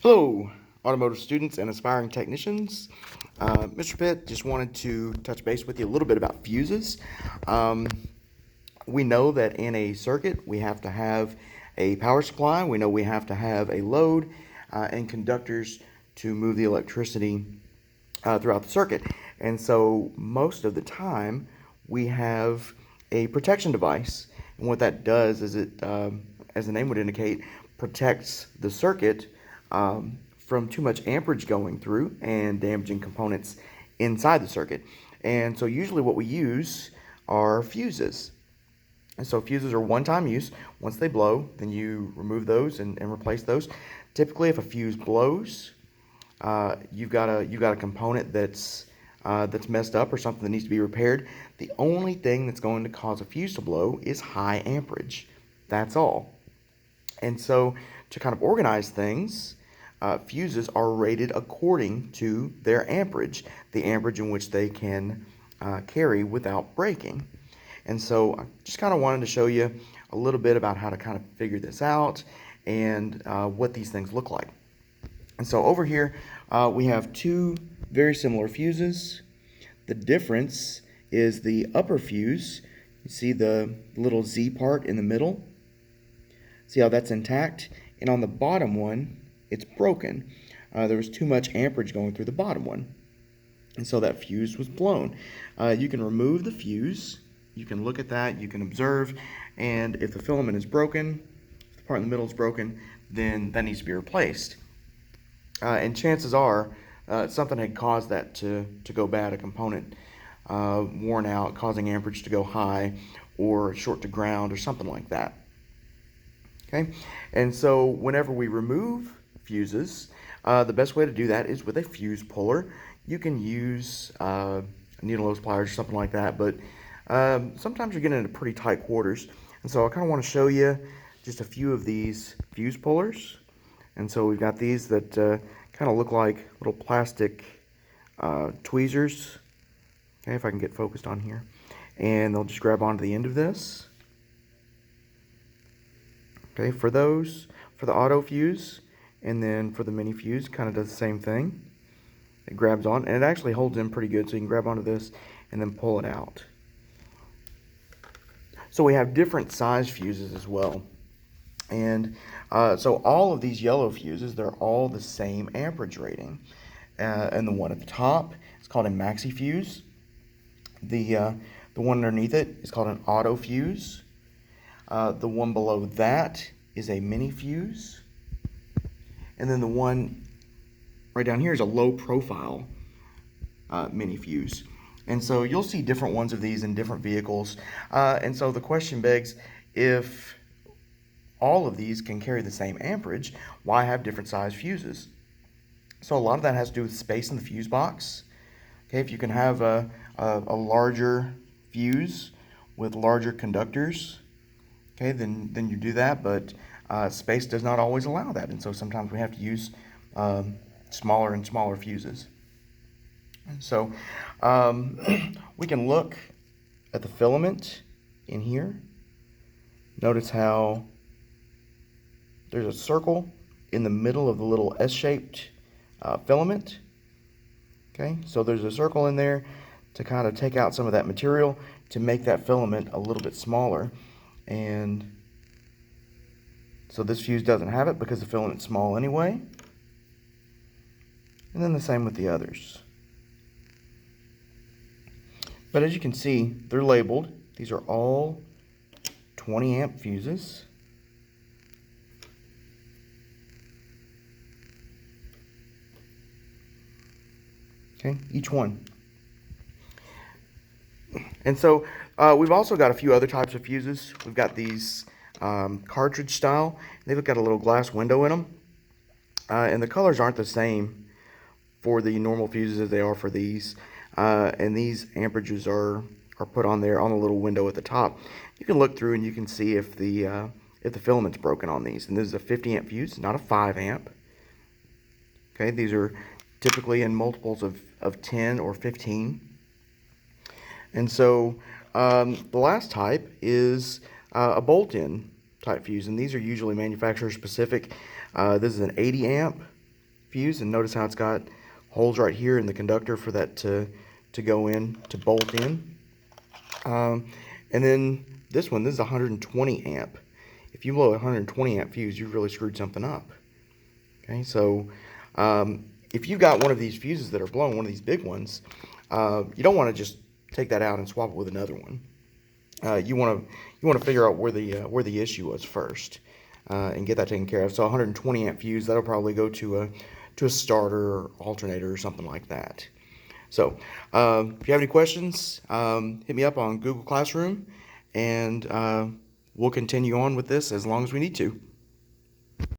Hello, automotive students and aspiring technicians. Mr. Pitt just wanted to touch base with you a little bit about fuses. We know that in a circuit we have to have a power supply. We know we have to have a load and conductors to move the electricity throughout the circuit. And so most of the time we have a protection device. And what that does is it, as the name would indicate, protects the circuit from too much amperage going through and damaging components inside the circuit. And so usually what we use are fuses. And so fuses are one-time use. Once they blow, then you remove those and replace those. Typically, if a fuse blows, you've got a component that's messed up or something that needs to be repaired. The only thing that's going to cause a fuse to blow is high amperage. That's all. And so to kind of organize things, fuses are rated according to their amperage, the amperage in which they can carry without breaking. And so I just kind of wanted to show you a little bit about how to kind of figure this out and what these things look like. And so over here we have two very similar fuses. The difference is the upper fuse. You see the little Z part in the middle? See how that's intact? And on the bottom one, it's broken. There was too much amperage going through the bottom one. And so that fuse was blown. You can remove the fuse. You can look at that. You can observe. And if the filament is broken, if the part in the middle is broken, then that needs to be replaced. And chances are something had caused that to go bad, a component worn out, causing amperage to go high or short to ground or something like that. Okay, and so whenever we remove fuses, the best way to do that is with a fuse puller. You can use needle nose pliers or something like that, but sometimes you're getting into pretty tight quarters. And so I kind of want to show you just a few of these fuse pullers. And so we've got these that kind of look like little plastic tweezers. Okay, if I can get focused on here. And they'll just grab onto the end of this. Okay, for those, for the auto fuse, and then for the mini fuse, kind of does the same thing. It grabs on, and it actually holds in pretty good, so you can grab onto this and then pull it out. So we have different size fuses as well. And so all of these yellow fuses, they're all the same amperage rating. And the one at the top is called a maxi fuse. The one underneath it is called an auto fuse. The one below that is a mini fuse. And then the one right down here is a low profile mini fuse. And so you'll see different ones of these in different vehicles. And so the question begs, if all of these can carry the same amperage, why have different size fuses? So a lot of that has to do with space in the fuse box. Okay, if you can have a larger fuse with larger conductors, okay, then you do that, but space does not always allow that, and so sometimes we have to use smaller and smaller fuses. And so we can look at the filament in here. Notice how there's a circle in the middle of the little S-shaped filament. Okay, so there's a circle in there to kind of take out some of that material to make that filament a little bit smaller. And so this fuse doesn't have it because the filament's small anyway. And then the same with the others. But as you can see, they're labeled. These are all 20 amp fuses. Okay, each one. And so we've also got a few other types of fuses. We've got these cartridge style. They've got a little glass window in them. And the colors aren't the same for the normal fuses as they are for these. And these amperages are put on there on the little window at the top. You can look through and you can see if the filament's broken on these. And this is a 50 amp fuse, not a 5 amp. Okay, these are typically in multiples of 10 or 15. And so the last type is a bolt-in type fuse, and these are usually manufacturer specific. This is an 80 amp fuse, and notice how it's got holes right here in the conductor for that to go in, to bolt in. And then this is 120 amp. If you blow a 120 amp fuse, you've really screwed something up. Okay, so if you've got one of these fuses that are blown, one of these big ones, you don't want to just take that out and swap it with another one. You want to figure out where the issue was first, and get that taken care of. So 120 amp fuse, that'll probably go to a starter or alternator or something like that. So if you have any questions, hit me up on Google Classroom, and we'll continue on with this as long as we need to.